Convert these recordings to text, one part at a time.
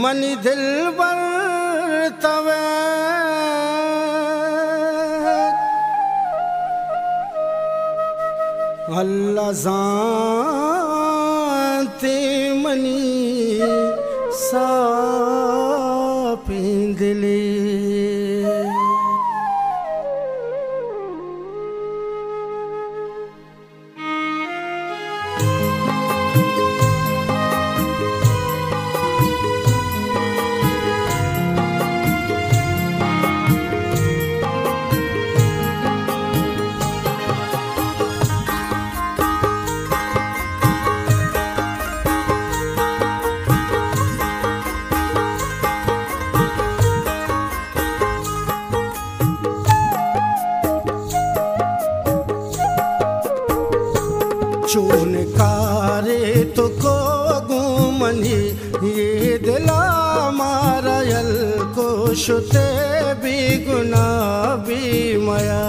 money दिल बर तवे अल्लाह जानते मनी सापिंदले चून कारे तो को गुमनी ये दिला मारा यल को शुते भी गुना भी मया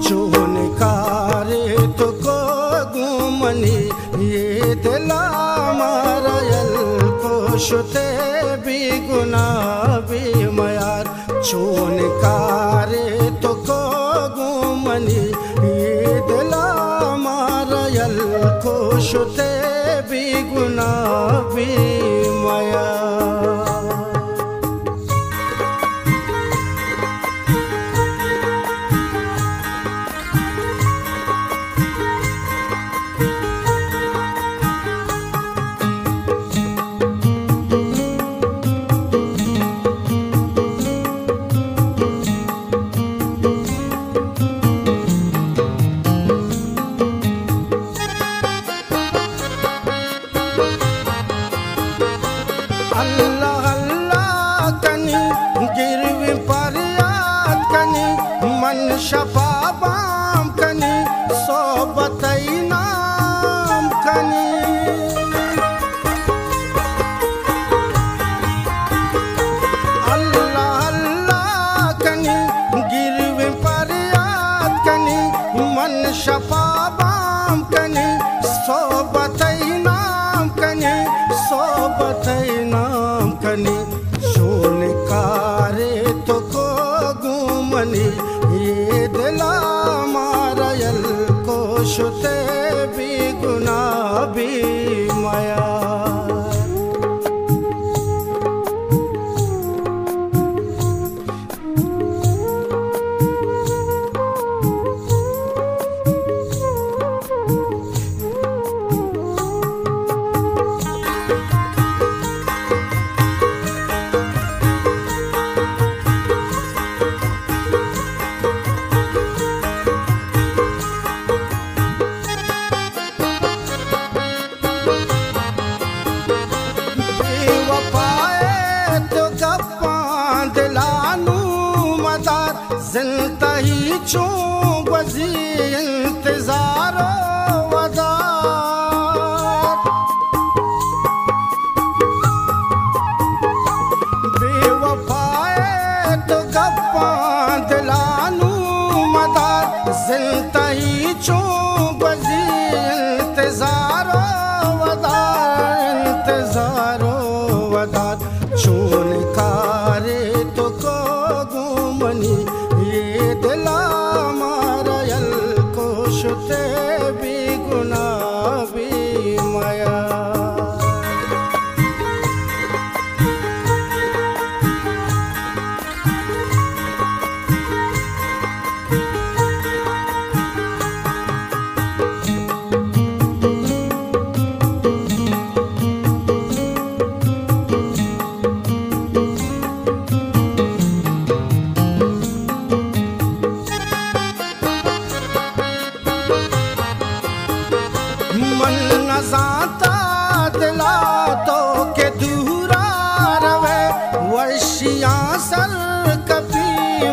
चून कारे तो को गुमनी ये दिला मारा यल को शुते भी गुना भी मया चून कारे तो को गुमनी ये दिला मारयल को शुते भी गुना भी मया अल्लाह अल्लाह कनी गिरवी फरियाद कनी मन शफाबाम कनी सोबत नाम कनी अल्लाह अल्लाह कनी गिरवी फरियाद कनी मन शफाबाम कनी सोबत नाम कनी सोबत नाम कनी चून कारे तो को गुमनी ये दिला मारयल को शुते भी गुना भी मया जिंदा ही चूं बजी इंतजार वदार बेवफाए तो गप्पा दिलानू मदार जिंदा ही चूं बजी इंतजार वदार चून कारे तो को गुमनी ये दिला मारयल को शुते भी गुना भी मया मन न जाता दिला तो के दूरा रवे वशिया सर कभी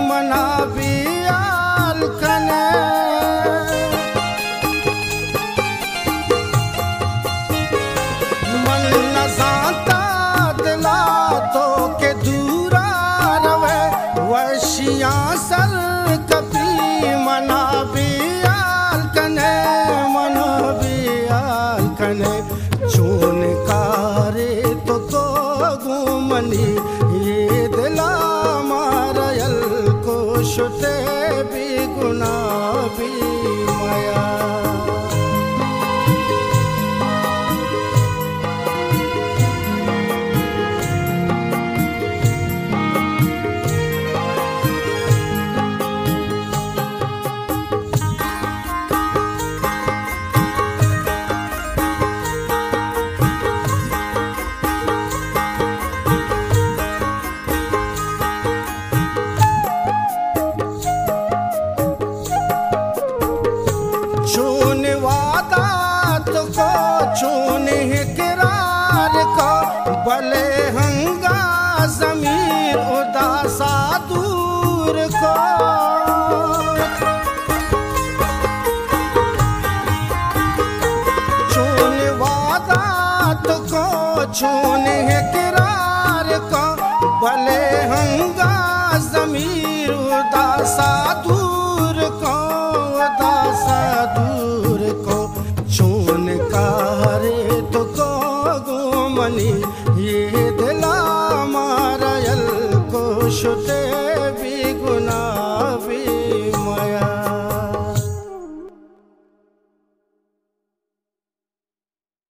मना भी आल कने मन न जाता दिला तो के दूरा रवे वशिया सर कभी मना भी आल कने कने चून कारे तो घूमनी ये दिला मारयल को शुते भी गुना भी माया चून वादात को चून किरार को भले हंगा ज़मीर उदासा दूर को चून वादात को चून किरार को भले हंगा ज़मीर उदासा दूर को उदासा दूर को चून का